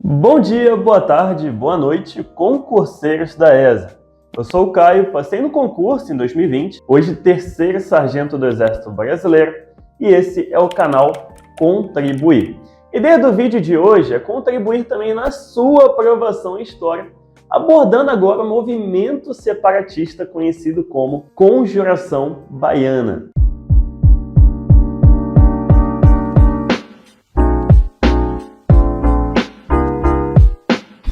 Bom dia, boa tarde, boa noite, concurseiros da ESA. Eu sou o Caio, passei no concurso em 2020, hoje terceiro sargento do Exército Brasileiro, e esse é o canal Contribuir. A ideia do vídeo de hoje é contribuir também na sua aprovação em História, abordando agora o movimento separatista conhecido como Conjuração Baiana.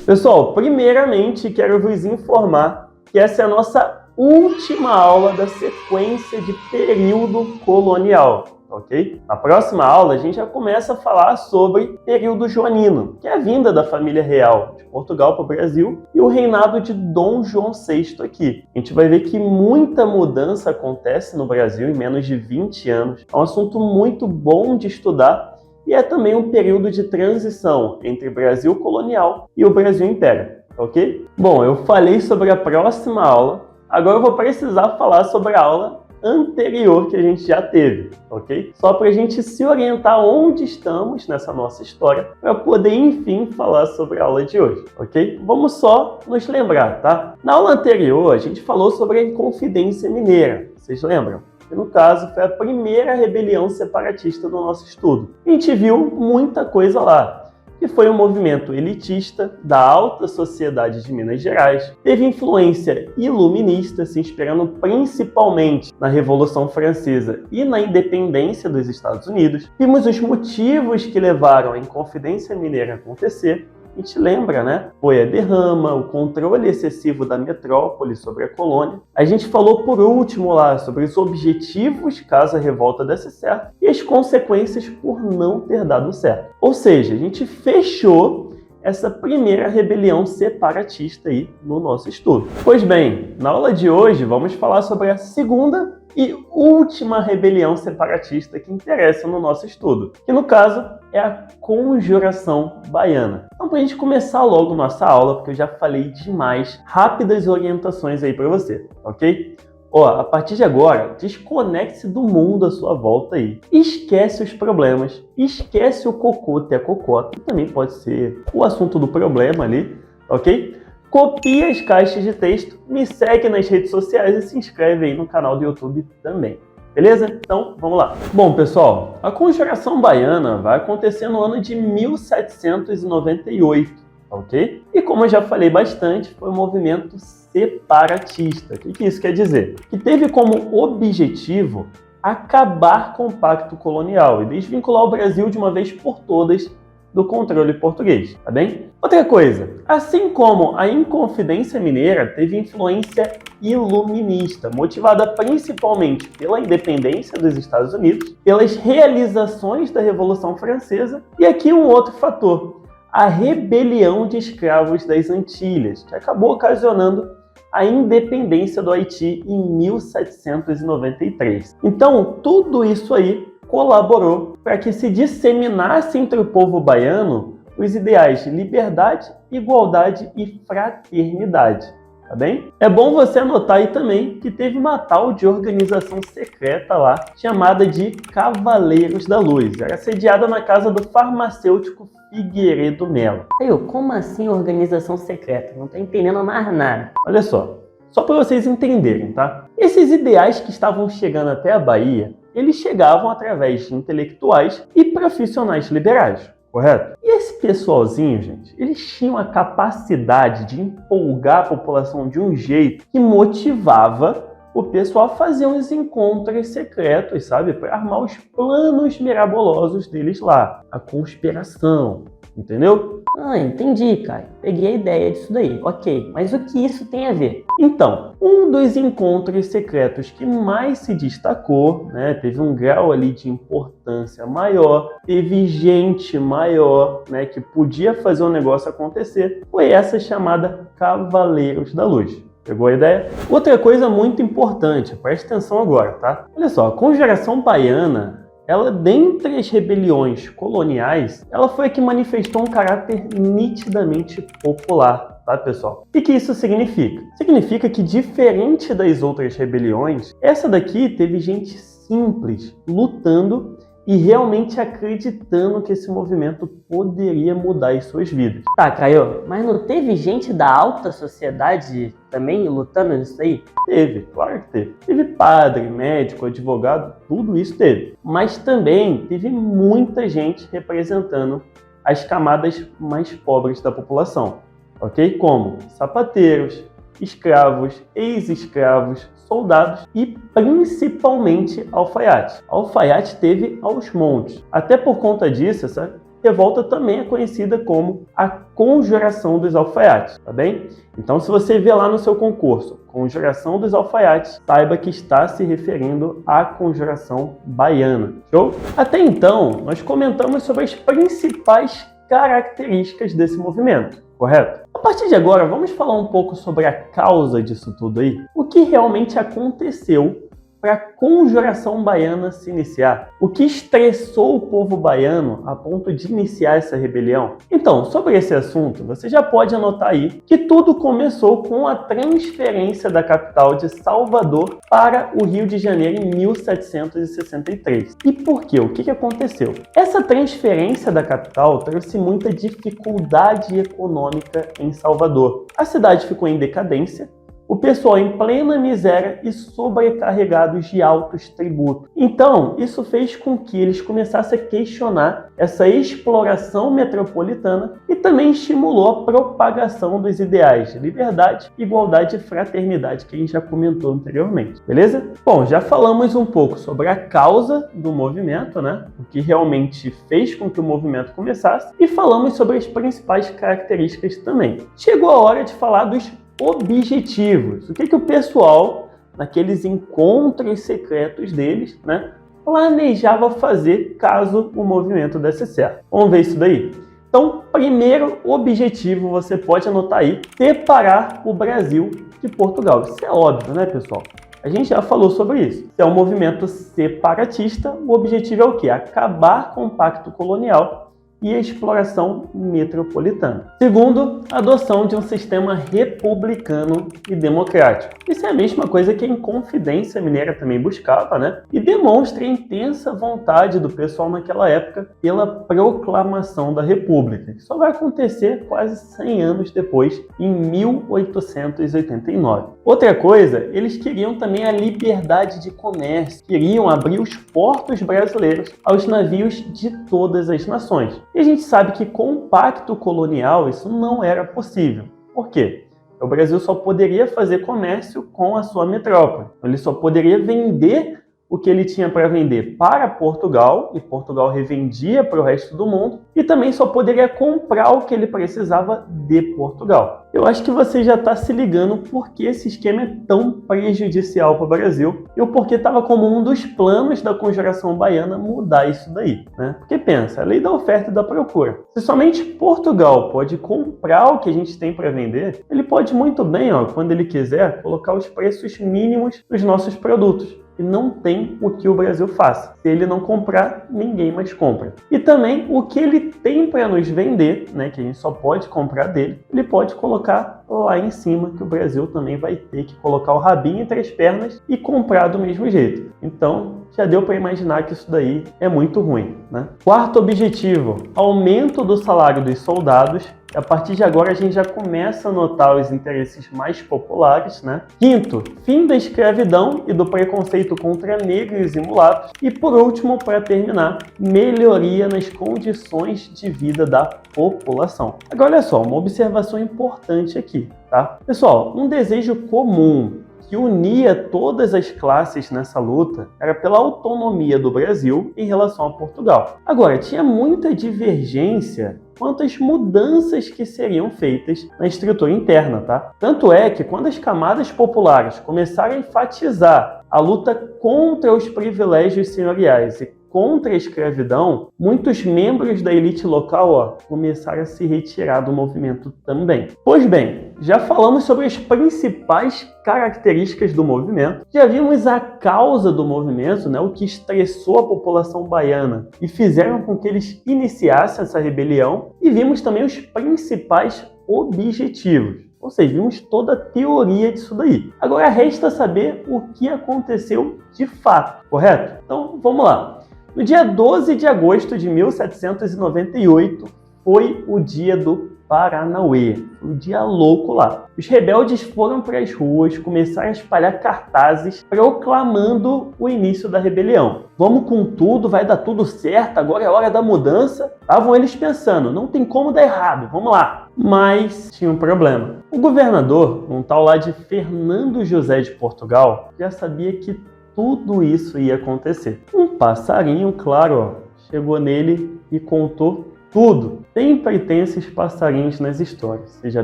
Pessoal, primeiramente quero vos informar que essa é a nossa última aula da sequência de período colonial, ok? Na próxima aula a gente já começa a falar sobre período joanino, que é a vinda da família real de Portugal para o Brasil e o reinado de Dom João VI aqui. A gente vai ver que muita mudança acontece no Brasil em menos de 20 anos. É um assunto muito bom de estudar. E é também um período de transição entre Brasil colonial e o Brasil Império, ok? Bom, eu falei sobre a próxima aula, agora eu vou precisar falar sobre a aula anterior que a gente já teve, ok? Só para a gente se orientar onde estamos nessa nossa história, para poder, enfim, falar sobre a aula de hoje, ok? Vamos só nos lembrar, tá? Na aula anterior, a gente falou sobre a Inconfidência Mineira, vocês lembram? Que no caso foi a primeira rebelião separatista do nosso estudo. A gente viu muita coisa lá, que foi um movimento elitista da alta sociedade de Minas Gerais, teve influência iluminista, se inspirando principalmente na Revolução Francesa e na independência dos Estados Unidos. Vimos os motivos que levaram a Inconfidência Mineira a acontecer. A gente lembra, né? Foi a derrama, o controle excessivo da metrópole sobre a colônia. A gente falou por último lá sobre os objetivos caso a revolta desse certo e as consequências por não ter dado certo. Ou seja, a gente fechou essa primeira rebelião separatista aí no nosso estudo. Pois bem, na aula de hoje vamos falar sobre a segunda e última rebelião separatista que interessa no nosso estudo, que no caso é a Conjuração Baiana. Então, para a gente começar logo nossa aula, porque eu já falei demais, rápidas orientações aí para você, ok? Ó, a partir de agora, desconecte-se do mundo à sua volta aí. Esquece os problemas, esquece o cocô até a cocota, que também pode ser o assunto do problema ali, ok? Copia as caixas de texto, me segue nas redes sociais e se inscreve aí no canal do YouTube também. Beleza? Então, vamos lá. Bom, pessoal, a Conjuração Baiana vai acontecer no ano de 1798, ok? E como eu já falei bastante, foi um movimento separatista. O que isso quer dizer? Que teve como objetivo acabar com o Pacto Colonial e desvincular o Brasil de uma vez por todas do controle português, tá bem? Outra coisa, assim como a Inconfidência Mineira teve influência iluminista, motivada principalmente pela independência dos Estados Unidos, pelas realizações da Revolução Francesa, e aqui um outro fator, a rebelião de escravos das Antilhas, que acabou ocasionando a independência do Haiti em 1793. Então, tudo isso aí colaborou para que se disseminasse entre o povo baiano os ideais de liberdade, igualdade e fraternidade, tá bem? É bom você anotar aí também que teve uma tal de organização secreta lá, chamada de Cavaleiros da Luz. Era sediada na casa do farmacêutico Figueiredo Melo. Como assim organização secreta? Não tô entendendo mais nada. Olha só para vocês entenderem, tá? Esses ideais que estavam chegando até a Bahia, eles chegavam através de intelectuais e profissionais liberais, correto? E esse pessoalzinho, gente, eles tinham a capacidade de empolgar a população de um jeito que motivava o pessoal a fazer uns encontros secretos, sabe? Para armar os planos mirabolosos deles lá. A conspiração, entendeu? Entendi, cara. Peguei a ideia disso daí. Ok, mas o que isso tem a ver? Então, um dos encontros secretos que mais se destacou, né, teve um grau ali de importância maior, teve gente maior, né, que podia fazer o negócio acontecer, foi essa chamada Cavaleiros da Luz. Pegou a ideia? Outra coisa muito importante, preste atenção agora, tá? Olha só, a Conjuração Baiana, ela, dentre as rebeliões coloniais, ela foi a que manifestou um caráter nitidamente popular, tá, pessoal? O que isso significa? Significa que, diferente das outras rebeliões, essa daqui teve gente simples lutando e realmente acreditando que esse movimento poderia mudar as suas vidas. Tá, Caio, mas não teve gente da alta sociedade também lutando nisso aí? Teve, claro que teve. Teve padre, médico, advogado, tudo isso teve. Mas também teve muita gente representando as camadas mais pobres da população, ok? Como sapateiros, escravos, ex-escravos, soldados e principalmente alfaiate. Alfaiate teve aos montes. Até por conta disso, essa revolta também é conhecida como a Conjuração dos Alfaiates, tá bem? Então, se você vê lá no seu concurso Conjuração dos Alfaiates, saiba que está se referindo à Conjuração Baiana. Show? Até então, nós comentamos sobre as principais características desse movimento, correto? A partir de agora, vamos falar um pouco sobre a causa disso tudo aí. O que realmente aconteceu para a Conjuração Baiana se iniciar? O que estressou o povo baiano a ponto de iniciar essa rebelião? Então, sobre esse assunto, você já pode anotar aí que tudo começou com a transferência da capital de Salvador para o Rio de Janeiro em 1763. E por quê? O que aconteceu? Essa transferência da capital trouxe muita dificuldade econômica em Salvador. A cidade ficou em decadência, o pessoal em plena miséria e sobrecarregados de altos tributos. Então, isso fez com que eles começassem a questionar essa exploração metropolitana e também estimulou a propagação dos ideais de liberdade, igualdade e fraternidade que a gente já comentou anteriormente, beleza? Bom, já falamos um pouco sobre a causa do movimento, né? O que realmente fez com que o movimento começasse, e falamos sobre as principais características também. Chegou a hora de falar dos objetivos. O que o pessoal, naqueles encontros secretos deles, né, planejava fazer caso o movimento desse certo. Vamos ver isso daí? Então, primeiro objetivo, você pode anotar aí, separar o Brasil de Portugal. Isso é óbvio, né, pessoal? A gente já falou sobre isso. Se é um movimento separatista, o objetivo é o quê? Acabar com o pacto colonial e a exploração metropolitana. Segundo, a adoção de um sistema republicano e democrático. Isso é a mesma coisa que a Inconfidência Mineira também buscava, né? E demonstra a intensa vontade do pessoal naquela época pela proclamação da República, que só vai acontecer quase 100 anos depois, em 1889. Outra coisa, eles queriam também a liberdade de comércio, queriam abrir os portos brasileiros aos navios de todas as nações. E a gente sabe que com o pacto colonial isso não era possível. Por quê? O Brasil só poderia fazer comércio com a sua metrópole. Ele só poderia vender o que ele tinha para vender para Portugal, e Portugal revendia para o resto do mundo, e também só poderia comprar o que ele precisava de Portugal. Eu acho que você já está se ligando por que esse esquema é tão prejudicial para o Brasil e o porquê estava como um dos planos da Conjuração Baiana mudar isso daí, né? Porque pensa, a lei da oferta e da procura. Se somente Portugal pode comprar o que a gente tem para vender, ele pode muito bem, quando ele quiser, colocar os preços mínimos dos nossos produtos. E não tem o que o Brasil faça. Se ele não comprar, ninguém mais compra. E também o que ele tem para nos vender, né, que a gente só pode comprar dele, ele pode colocar lá em cima, que o Brasil também vai ter que colocar o rabinho entre as pernas e comprar do mesmo jeito. Então, já deu para imaginar que isso daí é muito ruim, né? Quarto objetivo, aumento do salário dos soldados. A partir de agora a gente já começa a notar os interesses mais populares, né? Quinto, fim da escravidão e do preconceito contra negros e mulatos. E por último, para terminar, melhoria nas condições de vida da população. Agora olha só, uma observação importante aqui, tá? Pessoal, um desejo comum que unia todas as classes nessa luta era pela autonomia do Brasil em relação a Portugal. Agora, tinha muita divergência quanto às mudanças que seriam feitas na estrutura interna, tá? Tanto é que quando as camadas populares começaram a enfatizar a luta contra os privilégios senhoriais e contra a escravidão, muitos membros da elite local começaram a se retirar do movimento também. Pois bem, já falamos sobre as principais características do movimento, já vimos a causa do movimento, né, o que estressou a população baiana e fizeram com que eles iniciassem essa rebelião, e vimos também os principais objetivos. Ou seja, vimos toda a teoria disso daí. Agora resta saber o que aconteceu de fato, correto? Então vamos lá. No dia 12 de agosto de 1798, foi o dia do Paranauê, um dia louco lá. Os rebeldes foram para as ruas, começaram a espalhar cartazes proclamando o início da rebelião. Vamos com tudo, vai dar tudo certo, agora é hora da mudança. Estavam eles pensando, não tem como dar errado, vamos lá. Mas tinha um problema. O governador, um tal lá de Fernando José de Portugal, já sabia que tudo isso ia acontecer. Um passarinho, claro, ó, chegou nele e contou tudo. Sempre tem esses passarinhos nas histórias, vocês já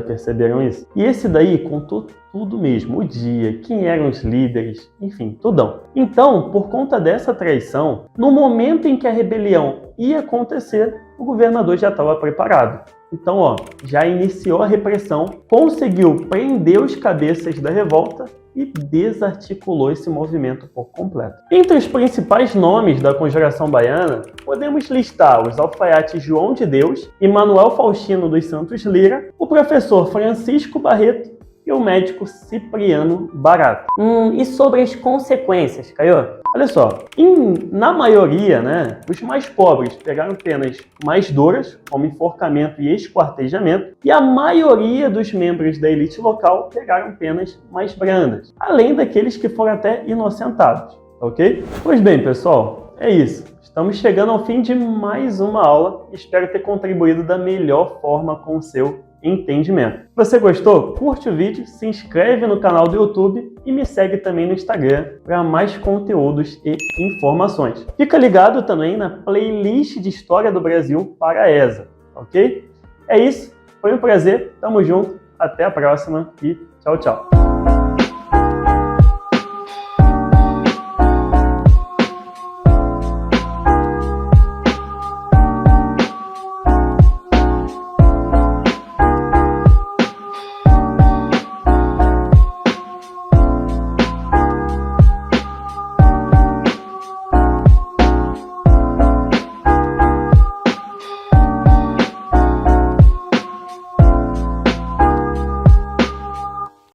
perceberam isso? E esse daí contou tudo mesmo, o dia, quem eram os líderes, enfim, tudão. Então, por conta dessa traição, no momento em que a rebelião ia acontecer, o governador já estava preparado. Então, ó, já iniciou a repressão, conseguiu prender os cabeças da revolta e desarticulou esse movimento por completo. Entre os principais nomes da Conjuração Baiana, podemos listar os alfaiates João de Deus e Manuel Faustino dos Santos Lira, o professor Francisco Barreto e o médico Cipriano Barato. E sobre as consequências, Caio? Olha só, na maioria, né, os mais pobres pegaram penas mais duras, como enforcamento e esquartejamento, e a maioria dos membros da elite local pegaram penas mais brandas, além daqueles que foram até inocentados, ok? Pois bem, pessoal, é isso. Estamos chegando ao fim de mais uma aula. Espero ter contribuído da melhor forma com o seu entendimento. Se você gostou, curte o vídeo, se inscreve no canal do YouTube e me segue também no Instagram para mais conteúdos e informações. Fica ligado também na playlist de História do Brasil para a ESA, ok? É isso, foi um prazer, tamo junto, até a próxima e tchau, tchau!